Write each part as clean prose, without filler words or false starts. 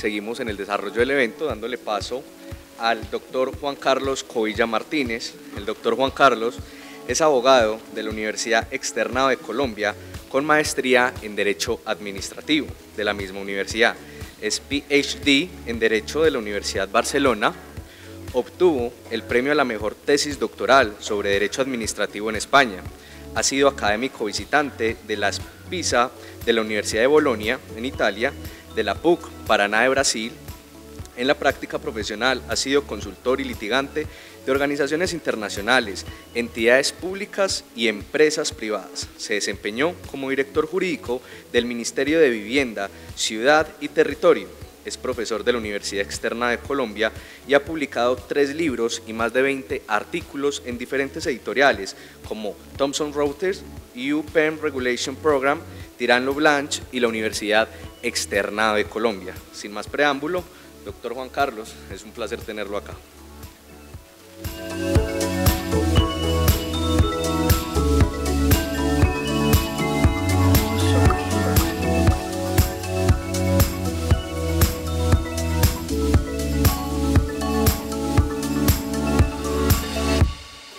seguimos en el desarrollo del evento dándole paso al doctor Juan Carlos Covilla Martínez. El doctor Juan Carlos es abogado de la Universidad Externado de Colombia con maestría en Derecho Administrativo de la misma universidad. Es PhD en Derecho de la Universidad Barcelona. Obtuvo el premio a la mejor tesis doctoral sobre Derecho Administrativo en España. Ha sido académico visitante de la PISA de la Universidad de Bolonia en Italia, de la PUC Paraná de Brasil. En la práctica profesional ha sido consultor y litigante de organizaciones internacionales, entidades públicas y empresas privadas. Se desempeñó como director jurídico del Ministerio de Vivienda, Ciudad y Territorio. Es profesor de la Universidad Externa de Colombia y ha publicado 3 libros y más de 20 artículos en diferentes editoriales como Thomson Reuters, EU PEM Regulation Program, Tirán-Lo Blanche y la Universidad Externado de Colombia. Sin más preámbulo, doctor Juan Carlos, es un placer tenerlo acá.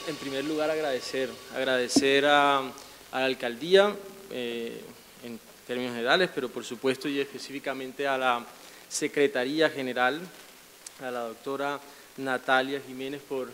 En primer lugar, agradecer a la alcaldía en términos generales, pero por supuesto y específicamente a la Secretaría General, a la doctora Natalia Jiménez por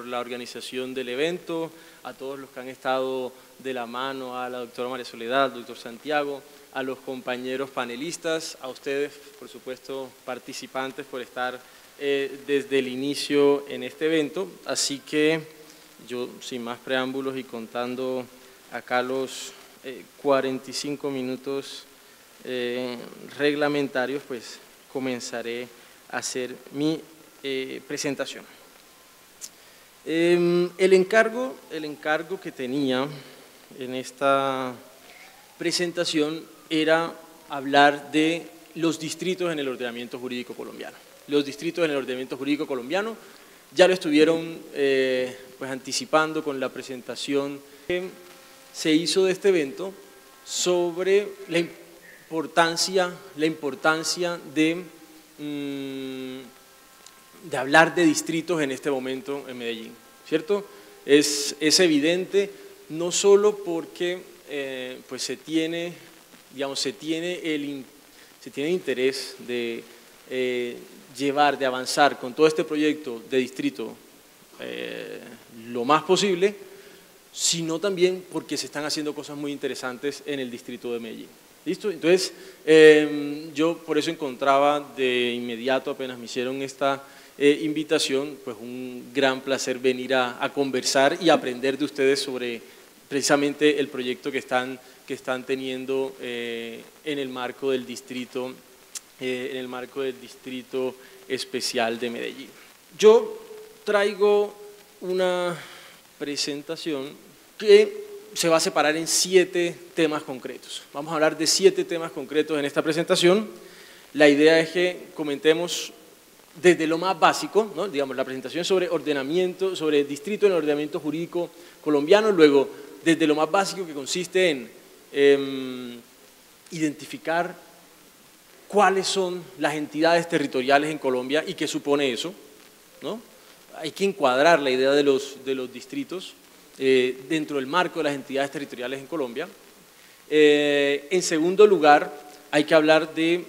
la organización del evento, a todos los que han estado de la mano, a la doctora María Soledad, al doctor Santiago, a los compañeros panelistas, a ustedes, por supuesto, participantes por estar desde el inicio en este evento. Así que yo, sin más preámbulos y contando acá los 45 minutos reglamentarios, pues comenzaré a hacer mi presentación. El encargo que tenía en esta presentación era hablar de los distritos en el ordenamiento jurídico colombiano. Los distritos en el ordenamiento jurídico colombiano ya lo estuvieron pues anticipando con la presentación que se hizo de este evento sobre la importancia de hablar de distritos en este momento en Medellín, ¿cierto? Es evidente, no solo porque pues se tiene interés de de avanzar con todo este proyecto de distrito lo más posible, sino también porque se están haciendo cosas muy interesantes en el distrito de Medellín. ¿Listo? Entonces, yo por eso encontraba de inmediato, apenas me hicieron esta invitación, pues un gran placer venir a conversar y aprender de ustedes sobre precisamente el proyecto que están teniendo en el marco del distrito especial de Medellín. Yo traigo una presentación que se va a separar en 7 temas concretos. Vamos a hablar de 7 temas concretos en esta presentación. La idea es que comentemos desde lo más básico, ¿no? Digamos, la presentación sobre ordenamiento, sobre distrito en el ordenamiento jurídico colombiano, luego desde lo más básico, que consiste en identificar cuáles son las entidades territoriales en Colombia y qué supone eso, ¿no? Hay que encuadrar la idea de los distritos dentro del marco de las entidades territoriales en Colombia. En segundo lugar, hay que hablar de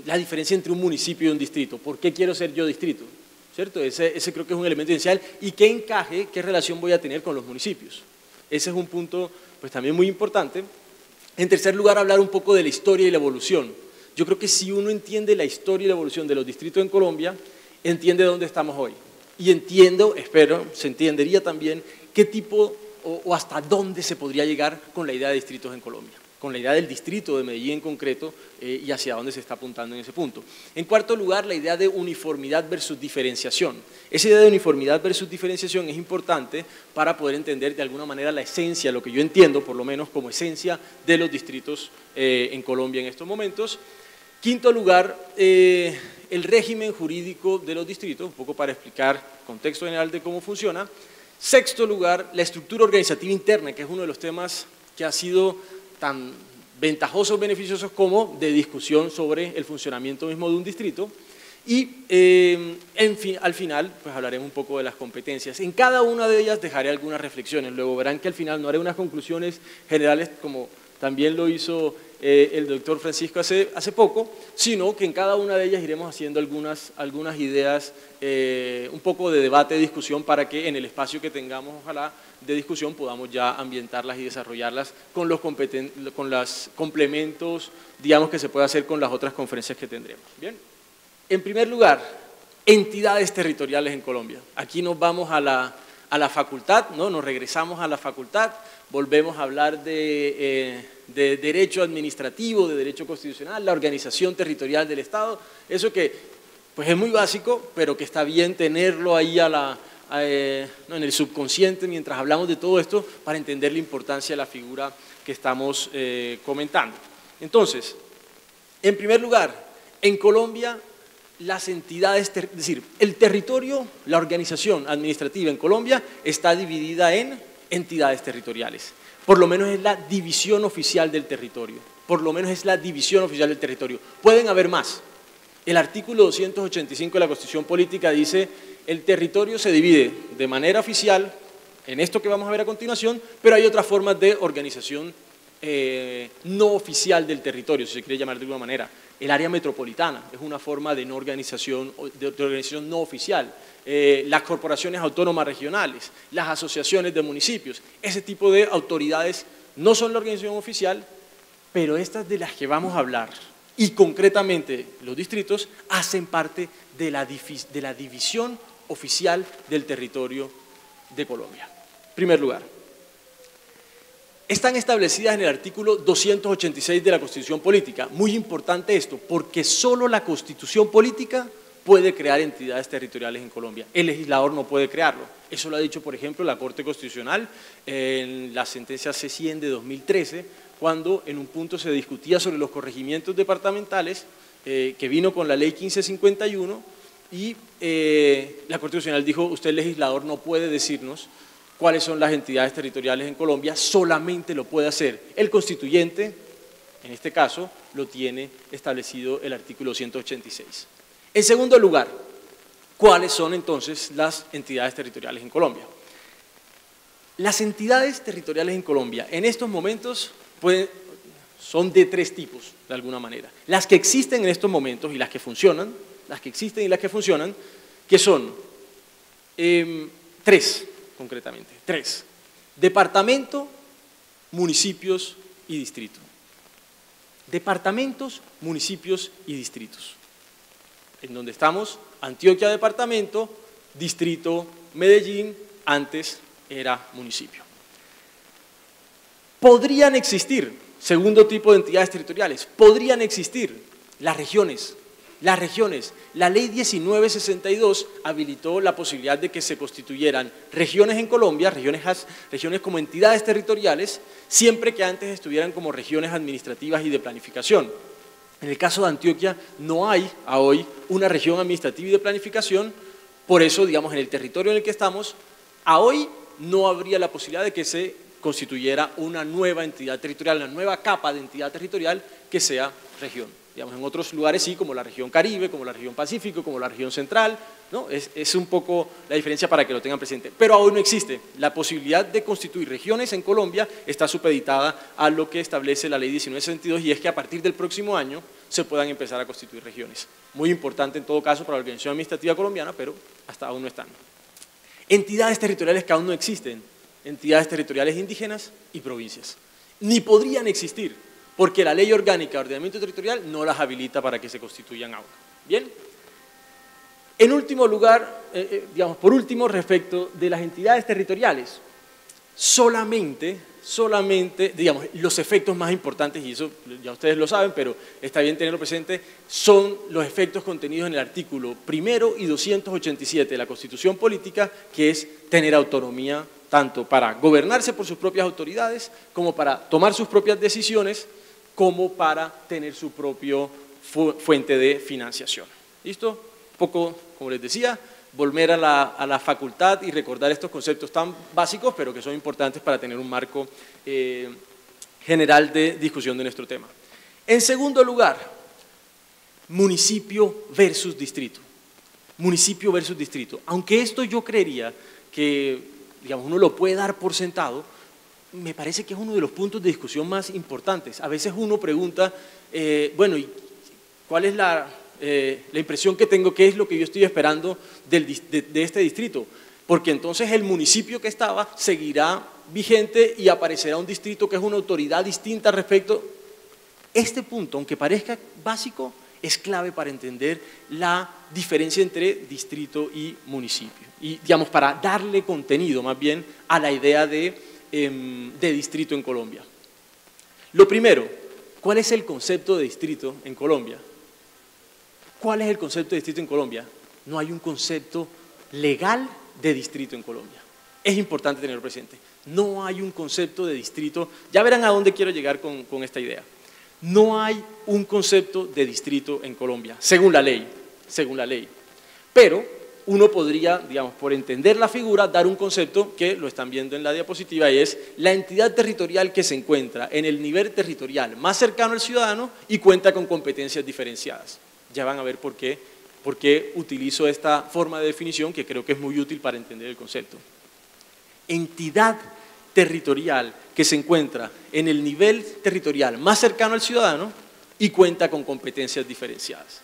la diferencia entre un municipio y un distrito. ¿Por qué quiero ser yo distrito? ¿Cierto? Ese creo que es un elemento esencial. ¿Y qué encaje, qué relación voy a tener con los municipios? Ese es un punto pues, también muy importante. En tercer lugar, hablar un poco de la historia y la evolución. Yo creo que si uno entiende la historia y la evolución de los distritos en Colombia, entiende dónde estamos hoy. Y espero, se entendería también qué tipo o hasta dónde se podría llegar con la idea de distritos en Colombia, con la idea del distrito de Medellín en concreto y hacia dónde se está apuntando en ese punto. En cuarto lugar, la idea de uniformidad versus diferenciación. Esa idea de uniformidad versus diferenciación es importante para poder entender de alguna manera la esencia, lo que yo entiendo por lo menos como esencia de los distritos en Colombia en estos momentos. Quinto lugar, el régimen jurídico de los distritos, un poco para explicar el contexto general de cómo funciona. Sexto lugar, la estructura organizativa interna, que es uno de los temas que ha sido tan ventajosos, beneficiosos, como de discusión sobre el funcionamiento mismo de un distrito. Y al final pues hablaremos un poco de las competencias. En cada una de ellas dejaré algunas reflexiones, luego verán que al final no haré unas conclusiones generales como también lo hizo el doctor Francisco hace poco, sino que en cada una de ellas iremos haciendo algunas ideas, un poco de debate, de discusión, para que en el espacio que tengamos, ojalá, de discusión podamos ya ambientarlas y desarrollarlas con los complementos, digamos, que se puede hacer con las otras conferencias que tendremos. Bien. En primer lugar, entidades territoriales en Colombia. Aquí nos vamos a la facultad, ¿no? Nos regresamos a la facultad, volvemos a hablar de derecho administrativo, de derecho constitucional, la organización territorial del Estado, eso que pues es muy básico, pero que está bien tenerlo ahí en el subconsciente mientras hablamos de todo esto para entender la importancia de la figura que estamos comentando. Entonces, en primer lugar, en Colombia, las entidades, es decir, el territorio, la organización administrativa en Colombia está dividida en entidades territoriales. Por lo menos es la división oficial del territorio. Por lo menos es la división oficial del territorio. Pueden haber más. El artículo 285 de la Constitución Política dice: el territorio se divide de manera oficial, en esto que vamos a ver a continuación, pero hay otras formas de organización no oficial del territorio, si se quiere llamar de alguna manera. El área metropolitana es una forma de organización no oficial. Las corporaciones autónomas regionales, las asociaciones de municipios, ese tipo de autoridades no son la organización oficial, pero estas de las que vamos a hablar, y concretamente los distritos, hacen parte de la división oficial del territorio de Colombia. En primer lugar, están establecidas en el artículo 286 de la Constitución Política. Muy importante esto, porque solo la Constitución Política puede crear entidades territoriales en Colombia. El legislador no puede crearlo. Eso lo ha dicho, por ejemplo, la Corte Constitucional en la sentencia C-100 de 2013, cuando en un punto se discutía sobre los corregimientos departamentales, que vino con la Ley 1551, y la Corte Constitucional dijo: usted, el legislador, no puede decirnos cuáles son las entidades territoriales en Colombia, solamente lo puede hacer el constituyente, en este caso lo tiene establecido el artículo 186. En segundo lugar, ¿cuáles son entonces las entidades territoriales en Colombia? Las entidades territoriales en Colombia en estos momentos son de tres tipos, de alguna manera. Las que existen en estos momentos y las que funcionan, que son tres, concretamente, tres: departamento, municipios y distrito. Departamentos, municipios y distritos. En donde estamos, Antioquia departamento, distrito Medellín, antes era municipio. Podrían existir, segundo tipo de entidades territoriales, podrían existir las regiones. La ley 1962 habilitó la posibilidad de que se constituyeran regiones en Colombia, regiones como entidades territoriales, siempre que antes estuvieran como regiones administrativas y de planificación. En el caso de Antioquia no hay a hoy una región administrativa y de planificación, por eso, digamos, en el territorio en el que estamos, a hoy no habría la posibilidad de que se constituyera una nueva entidad territorial, una nueva capa de entidad territorial que sea región. Digamos, en otros lugares sí, como la región Caribe, como la región Pacífico, como la región Central, ¿no? Es un poco la diferencia para que lo tengan presente. Pero aún no existe. La posibilidad de constituir regiones en Colombia está supeditada a lo que establece la ley 1962, y es que a partir del próximo año se puedan empezar a constituir regiones. Muy importante en todo caso para la organización administrativa colombiana, pero hasta aún no están. Entidades territoriales que aún no existen: entidades territoriales indígenas y provincias. Ni podrían existir, porque la Ley Orgánica de Ordenamiento Territorial no las habilita para que se constituyan aún. Bien. En último lugar, por último, respecto de las entidades territoriales, solamente, digamos, los efectos más importantes, y eso ya ustedes lo saben, pero está bien tenerlo presente, son los efectos contenidos en el artículo 1 y 287 de la Constitución Política, que es tener autonomía tanto para gobernarse por sus propias autoridades, como para tomar sus propias decisiones, como para tener su propia fuente de financiación. ¿Listo? Un poco, como les decía, volver a la facultad y recordar estos conceptos tan básicos, pero que son importantes para tener un marco general de discusión de nuestro tema. En segundo lugar, municipio versus distrito. Municipio versus distrito. Aunque esto yo creería que, digamos, uno lo puede dar por sentado, me parece que es uno de los puntos de discusión más importantes. A veces uno pregunta, bueno, ¿y cuál es la impresión que tengo? ¿Qué es lo que yo estoy esperando de este distrito? Porque entonces el municipio que estaba seguirá vigente y aparecerá un distrito que es una autoridad distinta respecto. Este punto, aunque parezca básico, es clave para entender la diferencia entre distrito y municipio. Y, digamos, para darle contenido más bien a la idea de distrito en Colombia. Lo primero, ¿cuál es el concepto de distrito en Colombia? ¿Cuál es el concepto de distrito en Colombia? No hay un concepto legal de distrito en Colombia. Es importante tenerlo presente. No hay un concepto de distrito. Ya verán a dónde quiero llegar con esta idea. No hay un concepto de distrito en Colombia, según la ley. Pero uno podría, digamos, por entender la figura, dar un concepto que lo están viendo en la diapositiva y es la entidad territorial que se encuentra en el nivel territorial más cercano al ciudadano y cuenta con competencias diferenciadas. Ya van a ver por qué utilizo esta forma de definición que creo que es muy útil para entender el concepto. Entidad territorial que se encuentra en el nivel territorial más cercano al ciudadano y cuenta con competencias diferenciadas.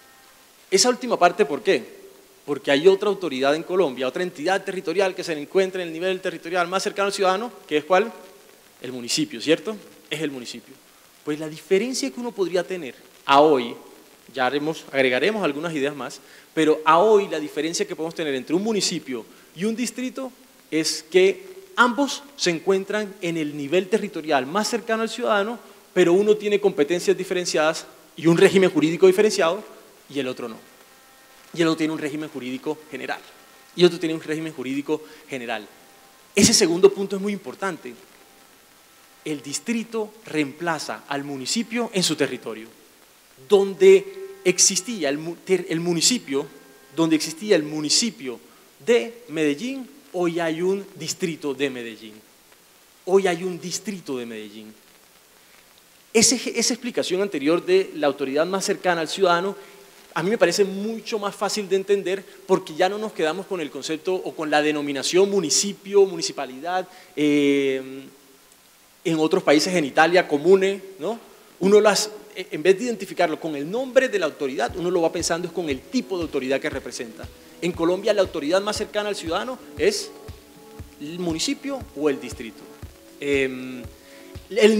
Esa última parte, ¿por qué? Porque hay otra autoridad en Colombia, otra entidad territorial que se encuentra en el nivel territorial más cercano al ciudadano, que es ¿cuál? El municipio, ¿cierto? Es el municipio. Pues la diferencia que uno podría tener a hoy, ya agregaremos algunas ideas más, pero a hoy la diferencia que podemos tener entre un municipio y un distrito es que ambos se encuentran en el nivel territorial más cercano al ciudadano, pero uno tiene competencias diferenciadas y un régimen jurídico diferenciado y el otro no. Y el otro tiene un régimen jurídico general. Y otro tiene un régimen jurídico general. Ese segundo punto es muy importante. El distrito reemplaza al municipio en su territorio. Donde existía el municipio de Medellín, hoy hay un distrito de Medellín. Esa explicación anterior de la autoridad más cercana al ciudadano a mí me parece mucho más fácil de entender porque ya no nos quedamos con el concepto o con la denominación municipio, municipalidad, en otros países, en Italia, comune, ¿no? En vez de identificarlo con el nombre de la autoridad, uno lo va pensando es con el tipo de autoridad que representa. En Colombia la autoridad más cercana al ciudadano es el municipio o el distrito. El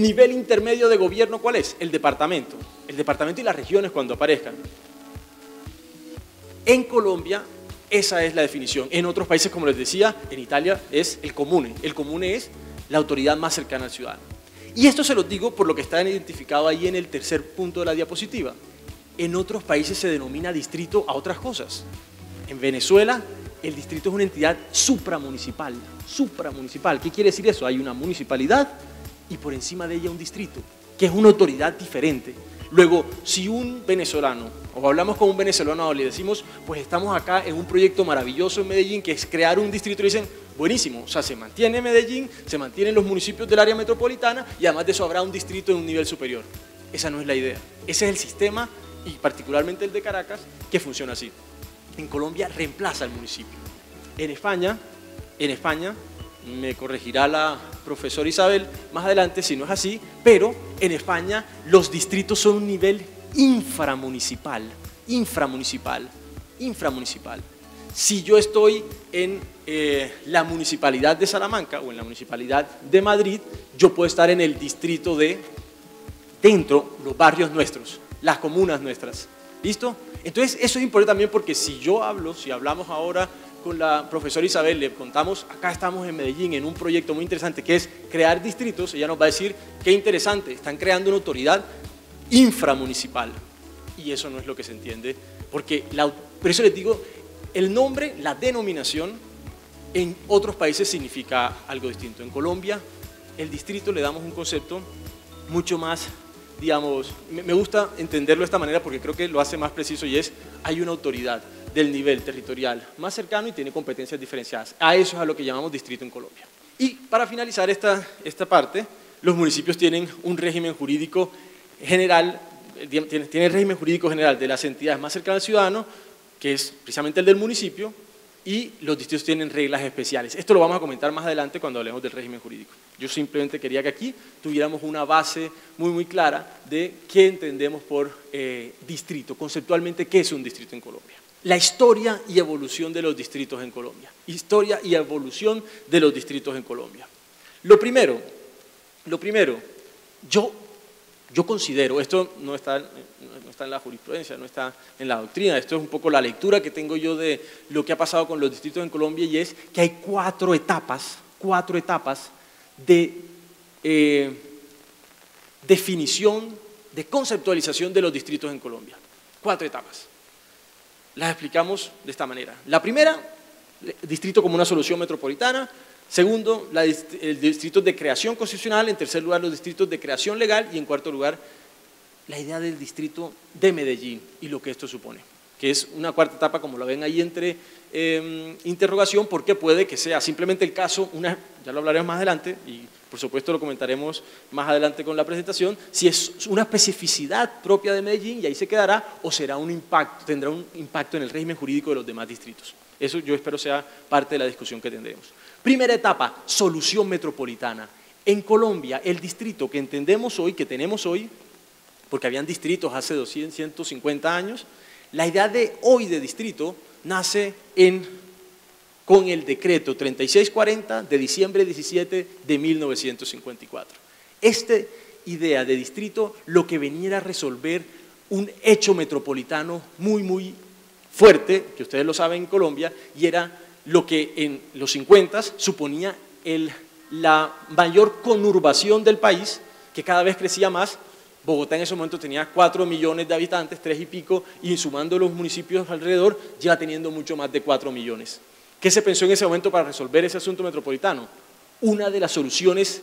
nivel intermedio de gobierno, ¿cuál es? El departamento y las regiones cuando aparezcan. En Colombia esa es la definición. En otros países, como les decía, en Italia es el comune. El comune es la autoridad más cercana al ciudadano. Y esto se lo digo por lo que está identificado ahí en el tercer punto de la diapositiva. En otros países se denomina distrito a otras cosas. En Venezuela, el distrito es una entidad supramunicipal. ¿Qué quiere decir eso? Hay una municipalidad y por encima de ella un distrito, que es una autoridad diferente. Luego, si un venezolano, o hablamos con un venezolano o le decimos, pues estamos acá en un proyecto maravilloso en Medellín, que es crear un distrito, y dicen, buenísimo, o sea, se mantiene Medellín, se mantienen los municipios del área metropolitana y además de eso habrá un distrito en un nivel superior. Esa no es la idea. Ese es el sistema, y particularmente el de Caracas, que funciona así. En Colombia reemplaza al municipio. En España, me corregirá la profesora Isabel más adelante si no es así, pero en España los distritos son un nivel inframunicipal. Si yo estoy en la municipalidad de Salamanca o en la municipalidad de Madrid, yo puedo estar en el distrito de dentro, los barrios nuestros, las comunas nuestras. ¿Listo? Entonces eso es importante también porque si hablamos ahora con la profesora Isabel, le contamos, acá estamos en Medellín en un proyecto muy interesante que es crear distritos, ella nos va a decir, qué interesante, están creando una autoridad inframunicipal. Y eso no es lo que se entiende, porque por eso les digo, el nombre, la denominación, en otros países significa algo distinto. En Colombia, el distrito le damos un concepto mucho más, digamos, me gusta entenderlo de esta manera porque creo que lo hace más preciso y es, hay una autoridad del nivel territorial más cercano y tiene competencias diferenciadas. A eso es a lo que llamamos distrito en Colombia. Y para finalizar esta parte, los municipios tienen un régimen jurídico general, tiene el régimen jurídico general de las entidades más cercanas al ciudadano, que es precisamente el del municipio, y los distritos tienen reglas especiales. Esto lo vamos a comentar más adelante cuando hablemos del régimen jurídico. Yo simplemente quería que aquí tuviéramos una base muy clara de qué entendemos por distrito, conceptualmente qué es un distrito en Colombia. La historia y evolución de los distritos en Colombia. Historia y evolución de los distritos en Colombia. Lo primero, yo considero, esto no está en la jurisprudencia, no está en la doctrina, esto es un poco la lectura que tengo yo de lo que ha pasado con los distritos en Colombia, y es que hay cuatro etapas de definición, de conceptualización de los distritos en Colombia. 4 etapas. Las explicamos de esta manera. La primera, distrito como una solución metropolitana. Segundo, el distrito de creación constitucional. En tercer lugar, los distritos de creación legal. Y en cuarto lugar, la idea del distrito de Medellín y lo que esto supone, que es una cuarta etapa, como lo ven ahí entre interrogación, porque puede que sea simplemente el caso, ya lo hablaremos más adelante, y por supuesto lo comentaremos más adelante con la presentación, si es una especificidad propia de Medellín y ahí se quedará, o será tendrá un impacto en el régimen jurídico de los demás distritos. Eso yo espero sea parte de la discusión que tendremos. Primera etapa, solución metropolitana. En Colombia, el distrito que entendemos hoy, que tenemos hoy, porque habían distritos hace 200, 150 años, la idea de hoy de distrito nace con el decreto 3640 de diciembre 17 de 1954. Esta idea de distrito lo que venía era resolver un hecho metropolitano muy fuerte, que ustedes lo saben en Colombia, y era lo que en los 50 suponía la mayor conurbación del país, que cada vez crecía más. Bogotá en ese momento tenía 4 millones de habitantes, 3 y pico, y sumando los municipios alrededor, ya teniendo mucho más de 4 millones. ¿Qué se pensó en ese momento para resolver ese asunto metropolitano? Una de las soluciones,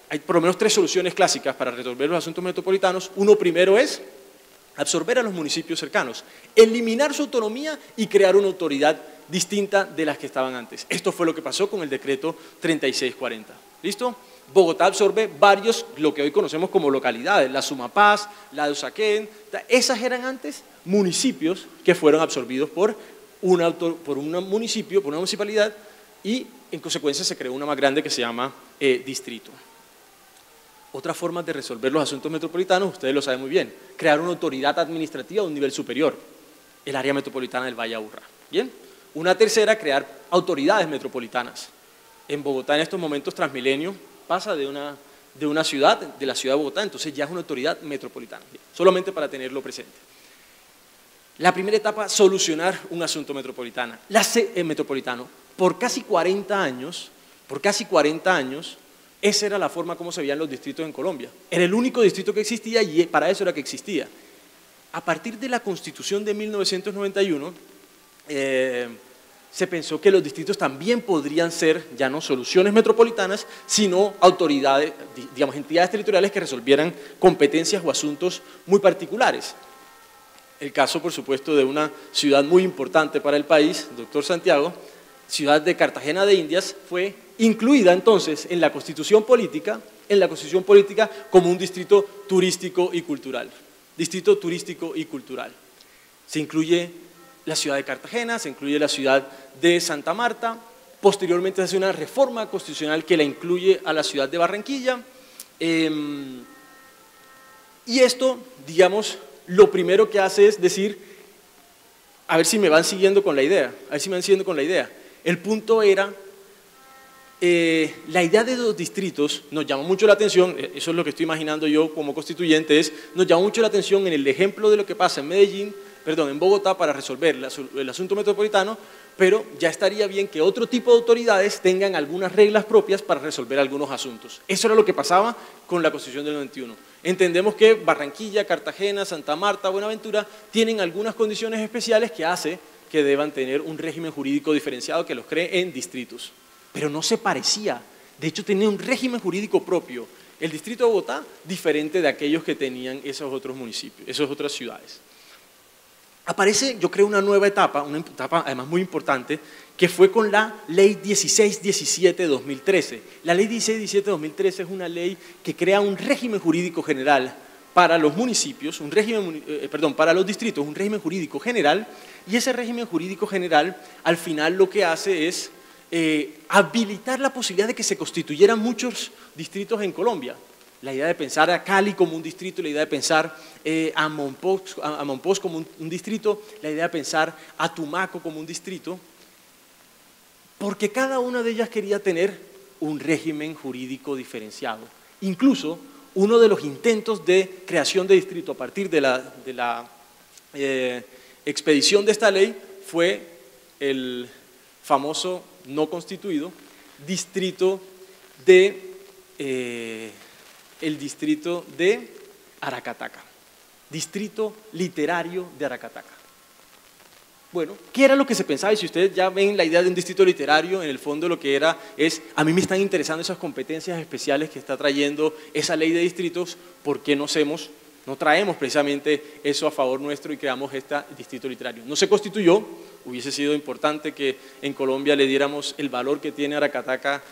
hay por lo menos 3 soluciones clásicas para resolver los asuntos metropolitanos. Uno primero es absorber a los municipios cercanos, eliminar su autonomía y crear una autoridad distinta de las que estaban antes. Esto fue lo que pasó con el decreto 3640. ¿Listo? Bogotá absorbe varios, lo que hoy conocemos como localidades, la Sumapaz, la de Usaquén, esas eran antes municipios que fueron absorbidos por un municipio, por una municipalidad, y en consecuencia se creó una más grande que se llama distrito. Otra forma de resolver los asuntos metropolitanos, ustedes lo saben muy bien, crear una autoridad administrativa de un nivel superior, el área metropolitana del Valle Aburrá. ¿Bien? Una tercera, crear autoridades metropolitanas. En Bogotá en estos momentos Transmilenio pasa de una ciudad, de la ciudad de Bogotá, entonces ya es una autoridad metropolitana, solamente para tenerlo presente. La primera etapa, solucionar un asunto metropolitano. Por casi 40 años, esa era la forma como se veían los distritos en Colombia. Era el único distrito que existía y para eso era que existía. A partir de la Constitución de 1991, se pensó que los distritos también podrían ser ya no soluciones metropolitanas, sino autoridades, digamos, entidades territoriales que resolvieran competencias o asuntos muy particulares. El caso, por supuesto, de una ciudad muy importante para el país, doctor Santiago, ciudad de Cartagena de Indias, fue incluida entonces en la Constitución política como un distrito turístico y cultural. Distrito turístico y cultural. Se incluye la ciudad de Cartagena, se incluye la ciudad de Santa Marta, posteriormente se hace una reforma constitucional que la incluye a la ciudad de Barranquilla, y esto, digamos, lo primero que hace es decir, a ver si me van siguiendo con la idea, el punto era, la idea de los distritos nos llamó mucho la atención, eso es lo que estoy imaginando yo como constituyente, nos llamó mucho la atención en el ejemplo de lo que pasa en Bogotá para resolver el asunto metropolitano, pero ya estaría bien que otro tipo de autoridades tengan algunas reglas propias para resolver algunos asuntos. Eso era lo que pasaba con la Constitución del 91. Entendemos que Barranquilla, Cartagena, Santa Marta, Buenaventura tienen algunas condiciones especiales que hace que deban tener un régimen jurídico diferenciado que los cree en distritos. Pero no se parecía, de hecho tenía un régimen jurídico propio, el distrito de Bogotá, diferente de aquellos que tenían esos otros municipios, esas otras ciudades. Aparece, yo creo, una nueva etapa, además muy importante, que fue con la Ley 1617 de 2013. La Ley 1617 de 2013 es una ley que crea un régimen jurídico general para los municipios, para los distritos, un régimen jurídico general, y ese régimen jurídico general al final lo que hace es habilitar la posibilidad de que se constituyeran muchos distritos en Colombia. La idea de pensar a Cali como un distrito, la idea de pensar a Monpós como un distrito, la idea de pensar a Tumaco como un distrito, porque cada una de ellas quería tener un régimen jurídico diferenciado. Incluso uno de los intentos de creación de distrito a partir de la expedición de esta ley fue el famoso no constituido distrito el distrito de Aracataca, distrito literario de Aracataca. Bueno, ¿qué era lo que se pensaba? Y si ustedes ya ven la idea de un distrito literario, en el fondo lo que era es, a mí me están interesando esas competencias especiales que está trayendo esa ley de distritos, ¿por qué no traemos precisamente eso a favor nuestro y creamos este distrito literario? No se constituyó, hubiese sido importante que en Colombia le diéramos el valor que tiene Aracataca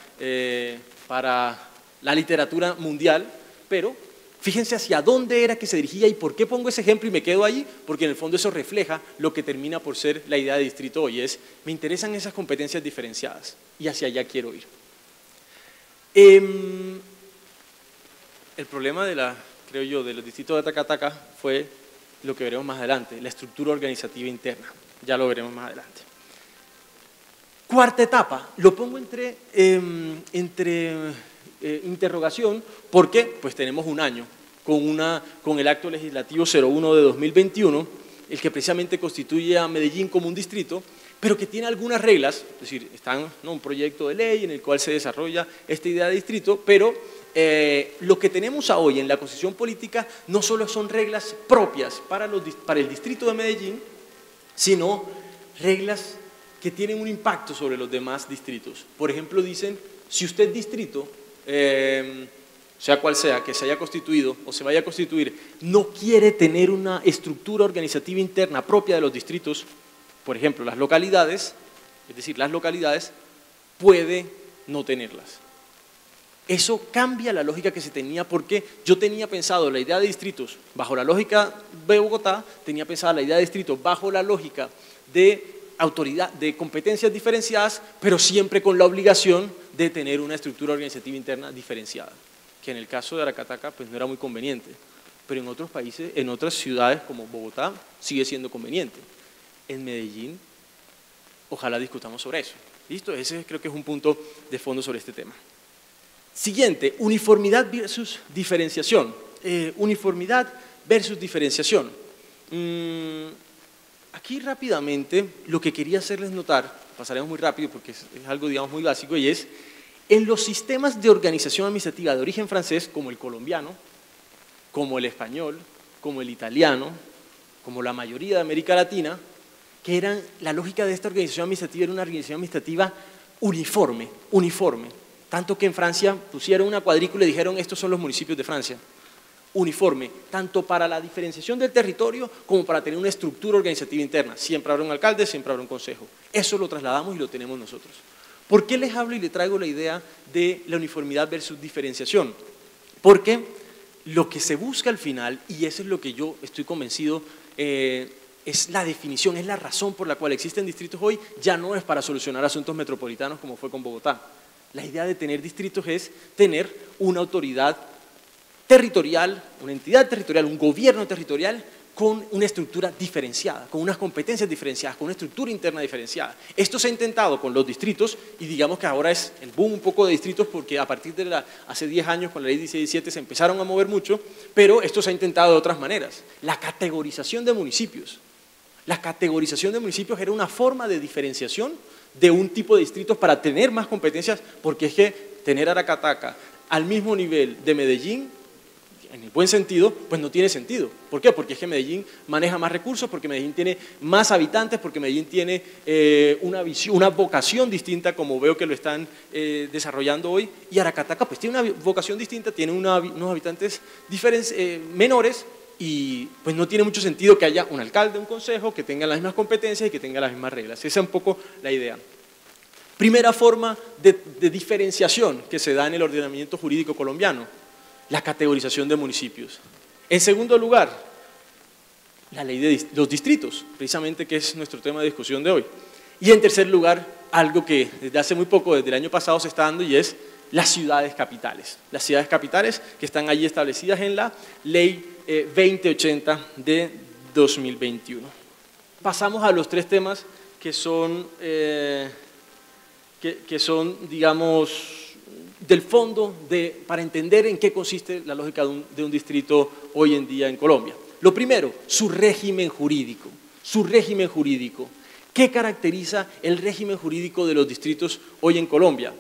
para la literatura mundial, pero fíjense hacia dónde era que se dirigía y por qué pongo ese ejemplo y me quedo ahí, porque en el fondo eso refleja lo que termina por ser la idea de distrito hoy, es me interesan esas competencias diferenciadas y hacia allá quiero ir. El problema creo yo, de los distritos de Aracataca fue lo que veremos más adelante, la estructura organizativa interna, ya lo veremos más adelante. Cuarta etapa, lo pongo entre interrogación, porque pues tenemos un año con el acto legislativo 01 de 2021, el que precisamente constituye a Medellín como un distrito, pero que tiene algunas reglas, es decir, está un proyecto de ley en el cual se desarrolla esta idea de distrito, pero lo que tenemos hoy en la Constitución Política no solo son reglas propias para el distrito de Medellín, sino reglas que tienen un impacto sobre los demás distritos. Por ejemplo, dicen, si usted distrito, sea cual sea, que se haya constituido o se vaya a constituir, no quiere tener una estructura organizativa interna propia de los distritos, por ejemplo, las localidades, es decir, las localidades, puede no tenerlas. Eso cambia la lógica que se tenía, porque yo tenía pensado la idea de distritos bajo la lógica de Bogotá, tenía pensada la idea de distritos bajo la lógica de autoridad, de competencias diferenciadas, pero siempre con la obligación de tener una estructura organizativa interna diferenciada, que en el caso de Aracataca pues no era muy conveniente, pero en otros países, en otras ciudades como Bogotá sigue siendo conveniente. En Medellín, ojalá discutamos sobre eso. ¿Listo? Ese creo que es un punto de fondo sobre este tema. Siguiente, uniformidad versus diferenciación. Uniformidad versus diferenciación. Aquí rápidamente lo que quería hacerles notar, pasaremos muy rápido porque es algo digamos muy básico, y es en los sistemas de organización administrativa de origen francés, como el colombiano, como el español, como el italiano, como la mayoría de América Latina, que eran, la lógica de esta organización administrativa era una organización administrativa uniforme, tanto que en Francia pusieron una cuadrícula y dijeron estos son los municipios de Francia. Uniforme, tanto para la diferenciación del territorio como para tener una estructura organizativa interna. Siempre habrá un alcalde, siempre habrá un consejo. Eso lo trasladamos y lo tenemos nosotros. ¿Por qué les hablo y les traigo la idea de la uniformidad versus diferenciación? Porque lo que se busca al final, y eso es lo que yo estoy convencido, es la definición, es la razón por la cual existen distritos hoy, ya no es para solucionar asuntos metropolitanos como fue con Bogotá. La idea de tener distritos es tener una autoridad territorial, una entidad territorial, un gobierno territorial con una estructura diferenciada, con unas competencias diferenciadas, con una estructura interna diferenciada. Esto se ha intentado con los distritos y digamos que ahora es el boom un poco de distritos porque a partir de hace 10 años con la ley 17 se empezaron a mover mucho, pero esto se ha intentado de otras maneras. La categorización de municipios. La categorización de municipios era una forma de diferenciación de un tipo de distritos para tener más competencias, porque es que tener Aracataca al mismo nivel de Medellín, en el buen sentido, pues no tiene sentido. ¿Por qué? Porque es que Medellín maneja más recursos, porque Medellín tiene más habitantes, porque Medellín tiene una vocación distinta, como veo que lo están desarrollando hoy, y Aracataca pues tiene una vocación distinta, tiene unos habitantes menores, y pues no tiene mucho sentido que haya un alcalde, un consejo, que tengan las mismas competencias y que tengan las mismas reglas. Esa es un poco la idea. Primera forma de diferenciación que se da en el ordenamiento jurídico colombiano, la categorización de municipios. En segundo lugar, la ley de los distritos, precisamente que es nuestro tema de discusión de hoy. Y en tercer lugar, algo que desde hace muy poco, desde el año pasado se está dando, y es las ciudades capitales. Las ciudades capitales que están allí establecidas en la ley 2080 de 2021. Pasamos a los tres temas que son, digamos, del fondo para entender en qué consiste la lógica de un distrito hoy en día en Colombia. Lo primero, su régimen jurídico. Su régimen jurídico. ¿Qué caracteriza el régimen jurídico de los distritos hoy en Colombia?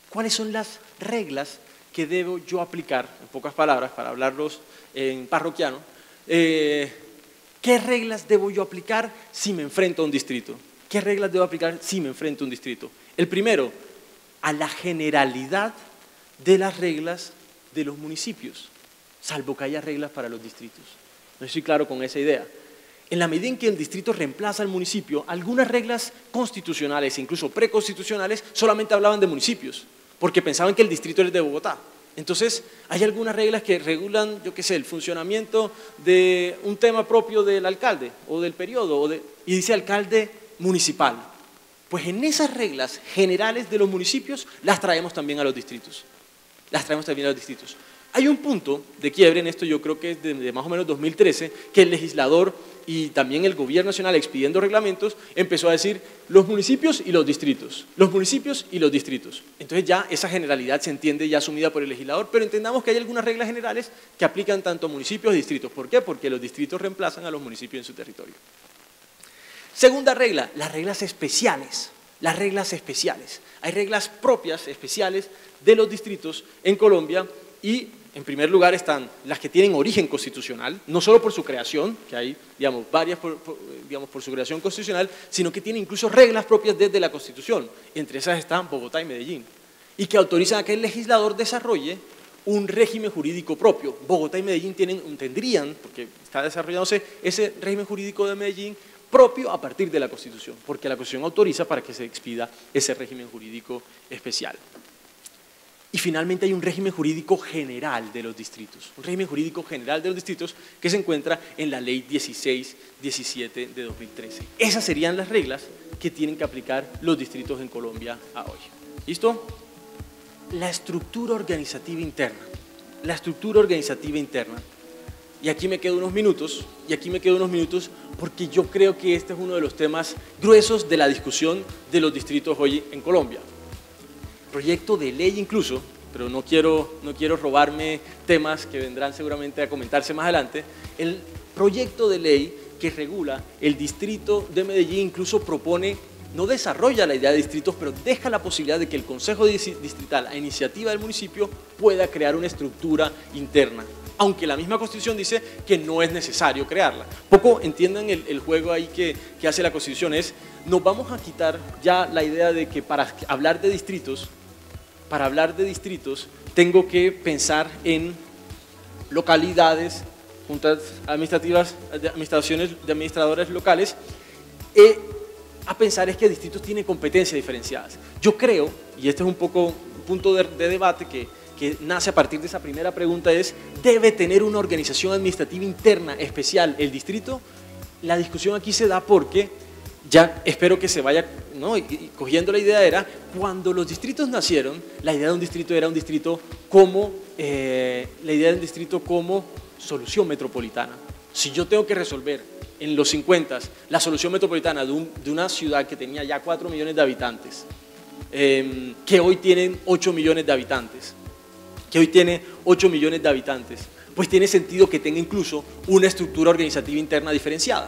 ¿Cuáles son las reglas que debo yo aplicar, en pocas palabras, para hablarlos en parroquiano? ¿Qué reglas debo yo aplicar si me enfrento a un distrito? ¿Qué reglas debo aplicar si me enfrento a un distrito? El primero, a la generalidad de las reglas de los municipios, salvo que haya reglas para los distritos. No estoy claro con esa idea. En la medida en que el distrito reemplaza al municipio, algunas reglas constitucionales, incluso preconstitucionales, solamente hablaban de municipios, porque pensaban que el distrito era de Bogotá. Entonces, hay algunas reglas que regulan, yo qué sé, el funcionamiento de un tema propio del alcalde o del periodo, y dice alcalde municipal. Pues en esas reglas generales de los municipios las traemos también a los distritos. Las traemos también a los distritos. Hay un punto de quiebre en esto, yo creo que es de más o menos 2013, que el legislador y también el gobierno nacional, expidiendo reglamentos, empezó a decir los municipios y los distritos, los municipios y los distritos. Entonces ya esa generalidad se entiende ya asumida por el legislador, pero entendamos que hay algunas reglas generales que aplican tanto a municipios y distritos. ¿Por qué? Porque los distritos reemplazan a los municipios en su territorio. Segunda regla, las reglas especiales. Las reglas especiales. Hay reglas propias, especiales, de los distritos en Colombia y, en primer lugar, están las que tienen origen constitucional, no solo por su creación, que hay, digamos, varias por su creación constitucional, sino que tienen incluso reglas propias desde la Constitución. Entre esas están Bogotá y Medellín, y que autorizan a que el legislador desarrolle un régimen jurídico propio. Bogotá y Medellín tendrían, porque está desarrollándose ese régimen jurídico de Medellín, propio a partir de la Constitución, porque la Constitución autoriza para que se expida ese régimen jurídico especial. Y finalmente hay un régimen jurídico general de los distritos, un régimen jurídico general de los distritos que se encuentra en la ley 1617 de 2013. Esas serían las reglas que tienen que aplicar los distritos en Colombia a hoy. ¿Listo? La estructura organizativa interna. La estructura organizativa interna. Y aquí me quedo unos minutos, porque yo creo que este es uno de los temas gruesos de la discusión de los distritos hoy en Colombia. Proyecto de ley incluso, pero no quiero robarme temas que vendrán seguramente a comentarse más adelante. El proyecto de ley que regula el distrito de Medellín incluso propone, no desarrolla la idea de distritos, pero deja la posibilidad de que el Consejo Distrital, a iniciativa del municipio, pueda crear una estructura interna, aunque la misma Constitución dice que no es necesario crearla. Poco entiendan el juego ahí que hace la Constitución, nos vamos a quitar ya la idea de que para hablar de distritos tengo que pensar en localidades, juntas administrativas, de administradores locales, a pensar es que distritos tienen competencias diferenciadas. Yo creo, y este es un poco un punto de debate que nace a partir de esa primera pregunta, ¿debe tener una organización administrativa interna especial el distrito? La discusión aquí se da porque, ya espero que se vaya, ¿no? y cogiendo la idea, era cuando los distritos nacieron, la idea de un distrito era un distrito como, solución metropolitana. Si yo tengo que resolver en los 50 la solución metropolitana de una ciudad que tenía ya 4 millones de habitantes, que hoy tienen 8 millones de habitantes, pues tiene sentido que tenga incluso una estructura organizativa interna diferenciada.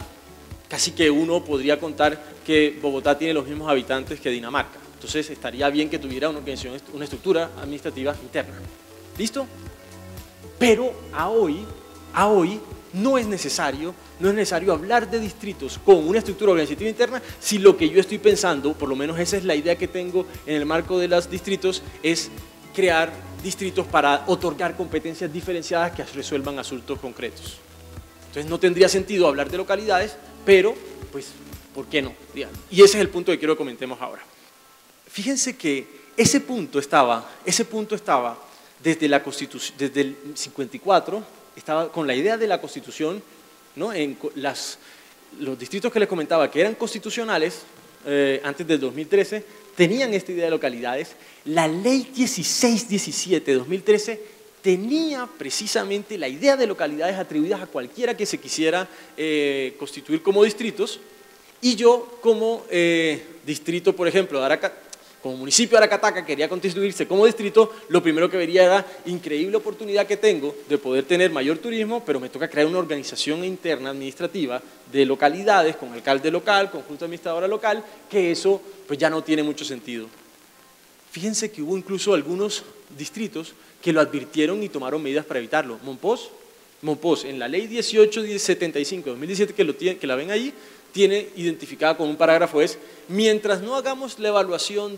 Casi que uno podría contar que Bogotá tiene los mismos habitantes que Dinamarca. Entonces estaría bien que tuviera una estructura administrativa interna. ¿Listo? Pero a hoy no es necesario hablar de distritos con una estructura organizativa interna si lo que yo estoy pensando, por lo menos esa es la idea que tengo en el marco de los distritos, es crear distritos para otorgar competencias diferenciadas que resuelvan asuntos concretos. Entonces no tendría sentido hablar de localidades, pero pues ¿Por qué no? Y ese es el punto que quiero que comentemos ahora. Fíjense que ese punto estaba desde la Constitución, desde el 54, estaba con la idea de la Constitución, ¿no? Los distritos que les comentaba que eran constitucionales antes del 2013 tenían esta idea de localidades. La ley 1617 de 2013 tenía precisamente la idea de localidades atribuidas a cualquiera que se quisiera constituir como distritos, y yo como distrito, por ejemplo, de Aracataca, como municipio de Aracataca quería constituirse como distrito, lo primero que vería era increíble oportunidad que tengo de poder tener mayor turismo, pero me toca crear una organización interna administrativa de localidades con alcalde local, con junta administradora local, que eso pues ya no tiene mucho sentido. Fíjense que hubo incluso algunos distritos que lo advirtieron y tomaron medidas para evitarlo. Monpós, en la ley 1875 de 2017, que la ven ahí, tiene identificada con un parágrafo es: mientras no hagamos la evaluación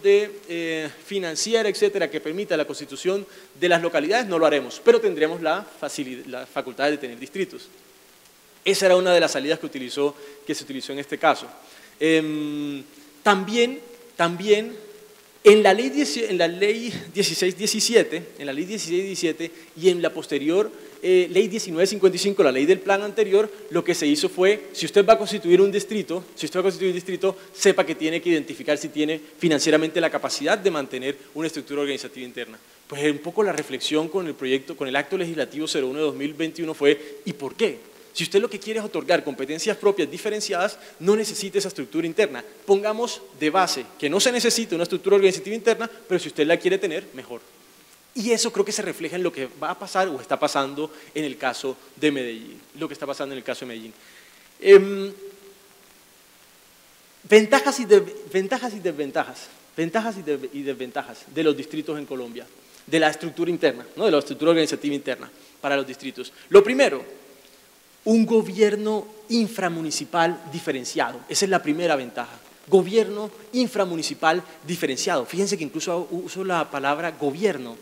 financiera, etcétera, que permita la constitución de las localidades, no lo haremos, pero tendremos la facultad de tener distritos. Esa era una de las salidas que se utilizó en este caso. También en la ley 1617 y en la posterior ley 1955, la ley del plan anterior, lo que se hizo fue, si usted va a constituir un distrito, sepa que tiene que identificar si tiene financieramente la capacidad de mantener una estructura organizativa interna. Pues un poco la reflexión con el acto legislativo 01 de 2021 fue, ¿y por qué? Si usted lo que quiere es otorgar competencias propias diferenciadas, no necesita esa estructura interna. Pongamos de base que no se necesita una estructura organizativa interna, pero si usted la quiere tener, mejor. Y eso creo que se refleja en lo que va a pasar o está pasando en el caso de Medellín. Ventajas y desventajas de los distritos en Colombia, de la estructura interna, ¿no? De la estructura organizativa interna para los distritos. Lo primero, un gobierno inframunicipal diferenciado. Esa es la primera ventaja. Gobierno inframunicipal diferenciado. Fíjense que incluso uso la palabra gobierno,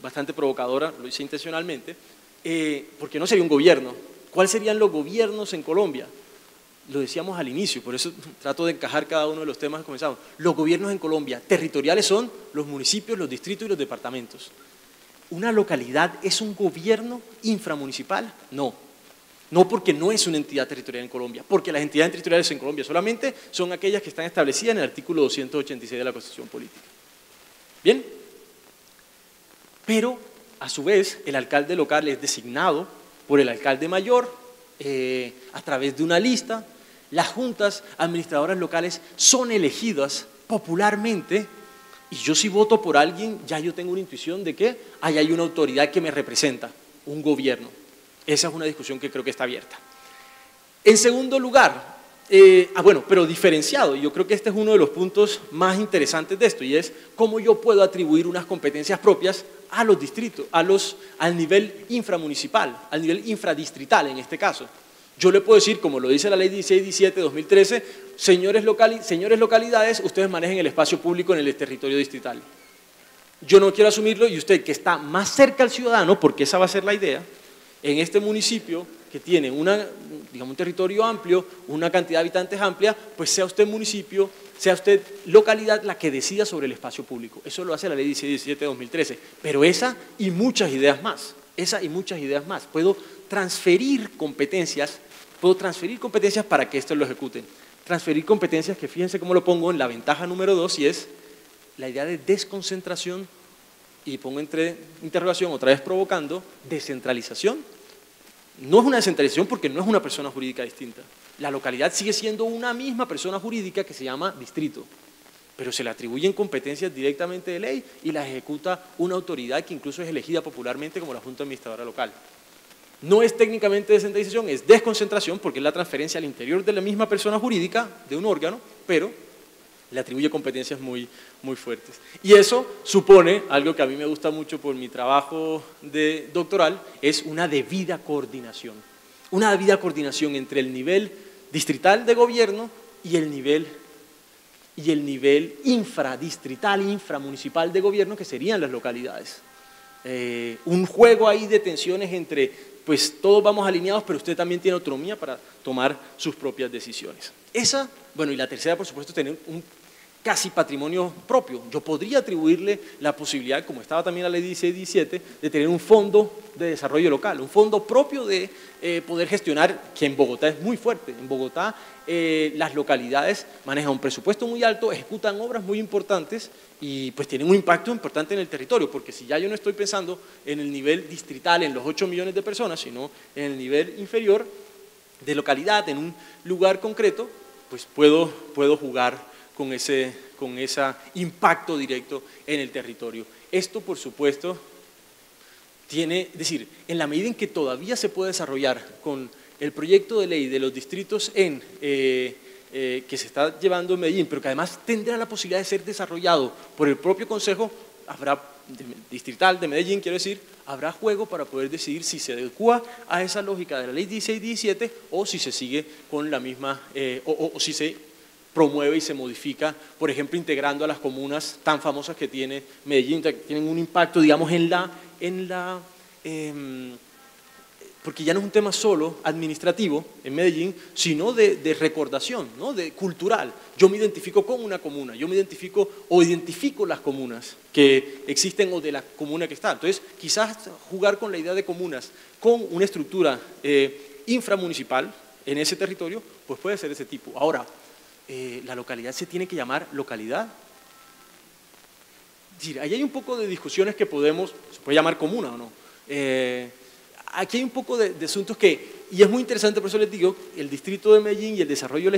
bastante provocadora, lo hice intencionalmente, porque no sería un gobierno. ¿Cuáles serían los gobiernos en Colombia? Lo decíamos al inicio, por eso trato de encajar cada uno de los temas que comenzamos. Los gobiernos en Colombia territoriales son los municipios, los distritos y los departamentos. ¿Una localidad es un gobierno inframunicipal? No. No, porque no es una entidad territorial en Colombia, porque las entidades territoriales en Colombia solamente son aquellas que están establecidas en el artículo 286 de la Constitución Política. ¿Bien? Pero, a su vez, el alcalde local es designado por el alcalde mayor a través de una lista. Las juntas administradoras locales son elegidas popularmente, y yo si voto por alguien, ya yo tengo una intuición de que ahí hay una autoridad que me representa, un gobierno. Esa es una discusión que creo que está abierta. En segundo lugar, pero diferenciado, y yo creo que este es uno de los puntos más interesantes de esto, y es cómo yo puedo atribuir unas competencias propias a los distritos, al nivel inframunicipal, al nivel infradistrital en este caso. Yo le puedo decir, como lo dice la ley 1617 de 2013, señores localidades, ustedes manejen el espacio público en el territorio distrital. Yo no quiero asumirlo, y usted que está más cerca al ciudadano, porque esa va a ser la idea, en este municipio que tiene un territorio amplio, una cantidad de habitantes amplia, pues sea usted municipio, sea usted localidad la que decida sobre el espacio público. Eso lo hace la ley 1617 de 2013, pero esa y muchas ideas más, puedo transferir competencias para que esto lo ejecuten. Transferir competencias que, fíjense cómo lo pongo en la ventaja número 2, y es la idea de desconcentración, y pongo entre interrogación, otra vez provocando, descentralización. No es una descentralización porque no es una persona jurídica distinta. La localidad sigue siendo una misma persona jurídica que se llama distrito, pero se le atribuyen competencias directamente de ley y las ejecuta una autoridad que incluso es elegida popularmente como la Junta Administradora Local. No es técnicamente descentralización, es desconcentración porque es la transferencia al interior de la misma persona jurídica de un órgano, pero le atribuye competencias muy fuertes. Y eso supone, algo que a mí me gusta mucho por mi trabajo de doctoral, es una debida coordinación. Una debida coordinación entre el nivel distrital de gobierno y el nivel infradistrital, inframunicipal de gobierno, que serían las localidades. un juego ahí de tensiones entre, pues todos vamos alineados, pero usted también tiene autonomía para tomar sus propias decisiones. Esa, bueno, y la tercera, por supuesto, tener un casi patrimonio propio. Yo podría atribuirle la posibilidad, como estaba también la ley 16-17, de tener un fondo de desarrollo local, un fondo propio de poder gestionar, que en Bogotá es muy fuerte. En Bogotá las localidades manejan un presupuesto muy alto, ejecutan obras muy importantes y pues tienen un impacto importante en el territorio, porque si ya yo no estoy pensando en el nivel distrital, en los 8 millones de personas, sino en el nivel inferior de localidad, en un lugar concreto, pues puedo jugar con ese impacto directo en el territorio. Esto, por supuesto, es decir, en la medida en que todavía se puede desarrollar con el proyecto de ley de los distritos que se está llevando en Medellín, pero que además tendrá la posibilidad de ser desarrollado por el propio Consejo Distrital de Medellín, quiero decir, habrá juego para poder decidir si se adecua a esa lógica de la ley 16-17 o si se sigue con la misma, o si se promueve y se modifica, por ejemplo, integrando a las comunas tan famosas que tiene Medellín, que tienen un impacto, digamos, porque ya no es un tema solo administrativo en Medellín, sino de recordación, ¿no? Cultural. Yo me identifico con una comuna, yo me identifico o identifico las comunas que existen o de la comuna que está. Entonces, quizás jugar con la idea de comunas, con una estructura inframunicipal en ese territorio, pues puede ser ese tipo. Ahora, la localidad se tiene que llamar localidad. Es decir, ahí hay un poco de discusiones que se puede llamar comuna o no. Aquí hay un poco de asuntos y es muy interesante, por eso les digo, el distrito de Medellín y el desarrollo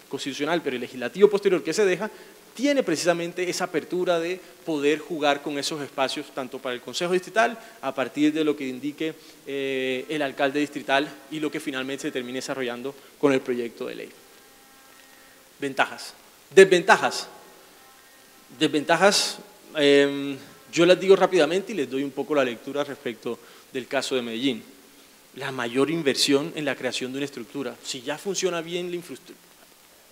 constitucional, pero el legislativo posterior que se deja, tiene precisamente esa apertura de poder jugar con esos espacios, tanto para el Consejo Distrital, a partir de lo que indique el alcalde distrital y lo que finalmente se termine desarrollando con el proyecto de ley. Ventajas. Desventajas. Yo las digo rápidamente y les doy un poco la lectura respecto del caso de Medellín. La mayor inversión en la creación de una estructura. Si ya funciona bien la infraestructura,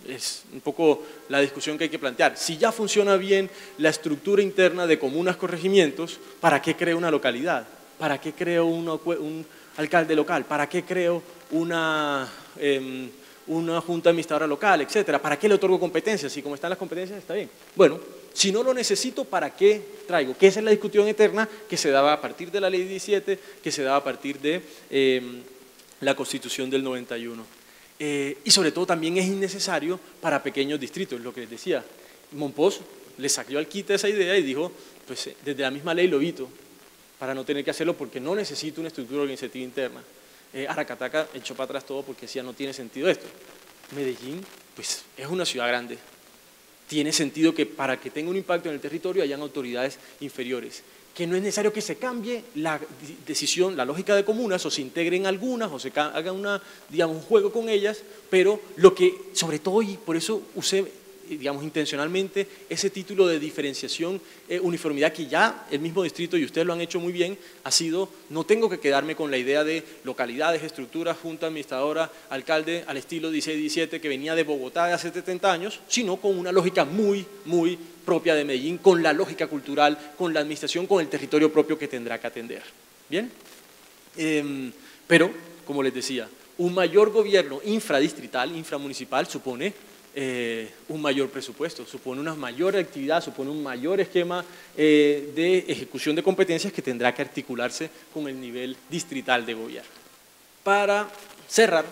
es un poco la discusión que hay que plantear. Si ya funciona bien la estructura interna de comunas, corregimientos, ¿para qué creo una localidad? ¿Para qué creo un alcalde local? ¿Para qué creo una junta administradora local, etcétera? ¿Para qué le otorgo competencias? Si como están las competencias está bien. Bueno, si no lo necesito, ¿para qué traigo? Que esa es la discusión eterna que se daba a partir de la ley 17, que se daba a partir de la Constitución del 91. Y sobre todo también es innecesario para pequeños distritos, lo que les decía. Monpós le sacó al quite esa idea y dijo, pues desde la misma ley lo evito, para no tener que hacerlo porque no necesito una estructura organizativa interna. Aracataca echó para atrás todo porque decía no tiene sentido esto. Medellín, pues es una ciudad grande. Tiene sentido que para que tenga un impacto en el territorio hayan autoridades inferiores. Que no es necesario que se cambie la decisión, la lógica de comunas, o se integren algunas, o se haga un juego con ellas, pero lo que, sobre todo, y por eso usé, intencionalmente, ese título de diferenciación, uniformidad, que ya el mismo distrito, y ustedes lo han hecho muy bien, ha sido, no tengo que quedarme con la idea de localidades, estructuras, junta administradora, alcalde, al estilo 16-17, que venía de Bogotá de hace 70 años, sino con una lógica muy, muy propia de Medellín, con la lógica cultural, con la administración, con el territorio propio que tendrá que atender. ¿Bien? Pero, como les decía, un mayor gobierno infradistrital, inframunicipal, supone un mayor presupuesto, supone una mayor actividad, supone un mayor esquema de ejecución de competencias que tendrá que articularse con el nivel distrital de gobierno. Para cerrar,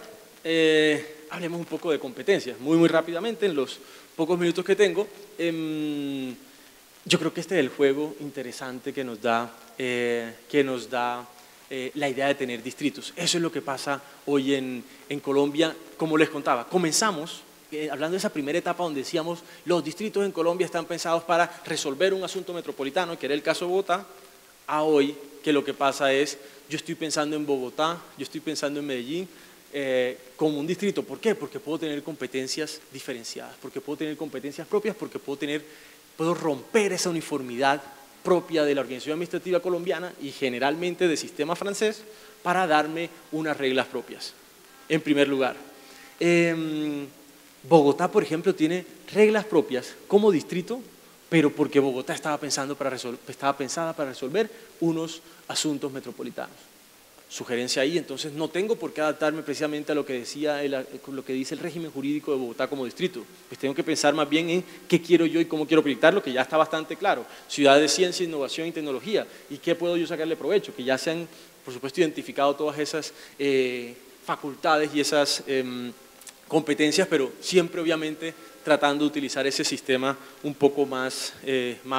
hablemos un poco de competencias, muy rápidamente, en los pocos minutos que tengo. Yo creo que este es el juego interesante que nos da la idea de tener distritos. Eso es lo que pasa hoy en Colombia. Como les contaba, comenzamos hablando de esa primera etapa donde decíamos los distritos en Colombia están pensados para resolver un asunto metropolitano, que era el caso de Bogotá, a hoy que lo que pasa es, yo estoy pensando en Bogotá, yo estoy pensando en Medellín, como un distrito. ¿Por qué? Porque puedo tener competencias diferenciadas, porque puedo tener competencias propias, porque puedo romper esa uniformidad propia de la organización administrativa colombiana y generalmente del sistema francés para darme unas reglas propias. En primer lugar, Bogotá, por ejemplo, tiene reglas propias como distrito pero porque Bogotá estaba pensada para resolver unos asuntos metropolitanos. Sugerencia ahí, entonces no tengo por qué adaptarme precisamente a lo que dice el régimen jurídico de Bogotá como distrito, pues tengo que pensar más bien en qué quiero yo y cómo quiero proyectarlo, que ya está bastante claro, ciudad de ciencia, innovación y tecnología, y qué puedo yo sacarle provecho, que ya se han, por supuesto, identificado todas esas facultades y esas competencias, pero siempre obviamente tratando de utilizar ese sistema un poco más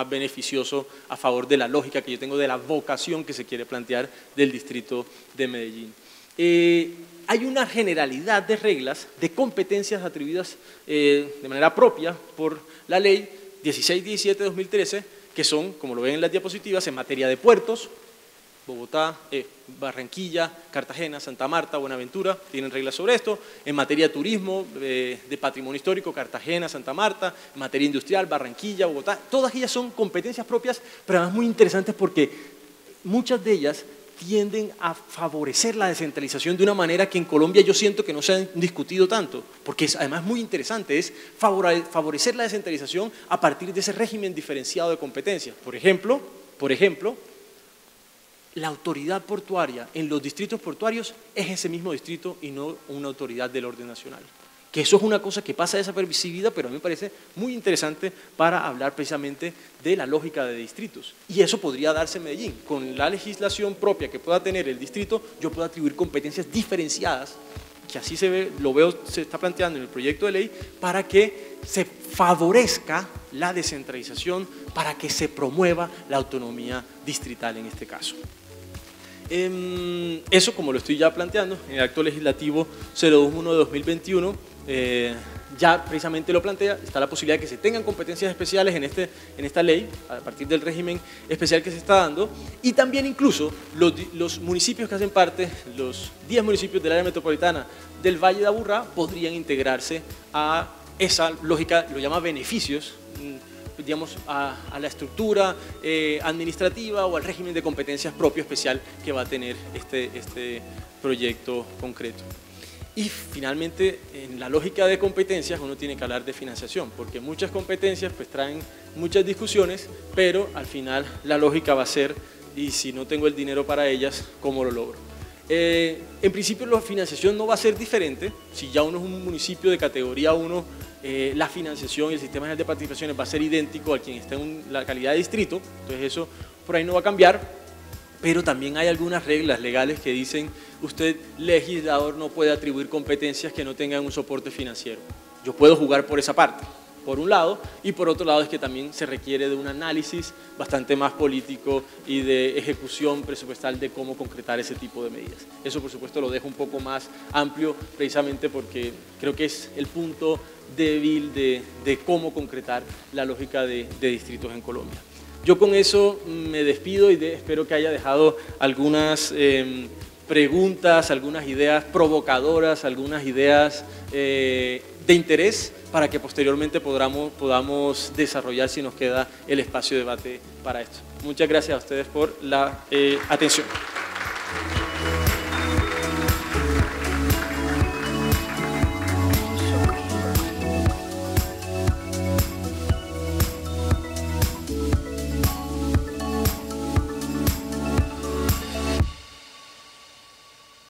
beneficioso a favor de la lógica que yo tengo, de la vocación que se quiere plantear del distrito de Medellín. Hay una generalidad de reglas, de competencias atribuidas de manera propia por la ley 1617 de 2013, que son, como lo ven en las diapositivas, en materia de puertos. Bogotá, Barranquilla, Cartagena, Santa Marta, Buenaventura tienen reglas sobre esto. En materia de turismo, de patrimonio histórico, Cartagena, Santa Marta. En materia industrial, Barranquilla, Bogotá. Todas ellas son competencias propias, pero además muy interesantes porque muchas de ellas tienden a favorecer la descentralización de una manera que en Colombia yo siento que no se ha discutido tanto, porque es además muy interesante, es favorecer la descentralización a partir de ese régimen diferenciado de competencias. Por ejemplo, la autoridad portuaria en los distritos portuarios es ese mismo distrito y no una autoridad del orden nacional. Que eso es una cosa que pasa desapercibida, pero a mí me parece muy interesante para hablar precisamente de la lógica de distritos. Y eso podría darse en Medellín. Con la legislación propia que pueda tener el distrito, yo puedo atribuir competencias diferenciadas, que así se está planteando en el proyecto de ley, para que se favorezca la descentralización, para que se promueva la autonomía distrital en este caso. Eso, como lo estoy ya planteando, en el acto legislativo 021 de 2021, ya precisamente lo plantea, está la posibilidad de que se tengan competencias especiales en esta ley, a partir del régimen especial que se está dando, y también incluso los municipios que hacen parte, los 10 municipios del área metropolitana del Valle de Aburrá, podrían integrarse a esa lógica, lo llama beneficios, digamos, a la estructura administrativa o al régimen de competencias propio especial que va a tener este proyecto concreto. Y finalmente, en la lógica de competencias uno tiene que hablar de financiación, porque muchas competencias pues traen muchas discusiones, pero al final la lógica va a ser, y si no tengo el dinero para ellas, ¿cómo lo logro? En principio la financiación no va a ser diferente, si ya uno es un municipio de categoría 1, la financiación y el sistema general de participaciones va a ser idéntico al quien está en la calidad de distrito, entonces eso por ahí no va a cambiar, pero también hay algunas reglas legales que dicen usted, legislador, no puede atribuir competencias que no tengan un soporte financiero. Yo puedo jugar por esa parte, por un lado, y por otro lado es que también se requiere de un análisis bastante más político y de ejecución presupuestal de cómo concretar ese tipo de medidas. Eso, por supuesto, lo dejo un poco más amplio, precisamente porque creo que es el punto débil de cómo concretar la lógica de distritos en Colombia. Yo con eso me despido y espero que haya dejado algunas preguntas, algunas ideas provocadoras, algunas ideas de interés para que posteriormente podamos desarrollar, si nos queda el espacio de debate para esto. Muchas gracias a ustedes por la atención.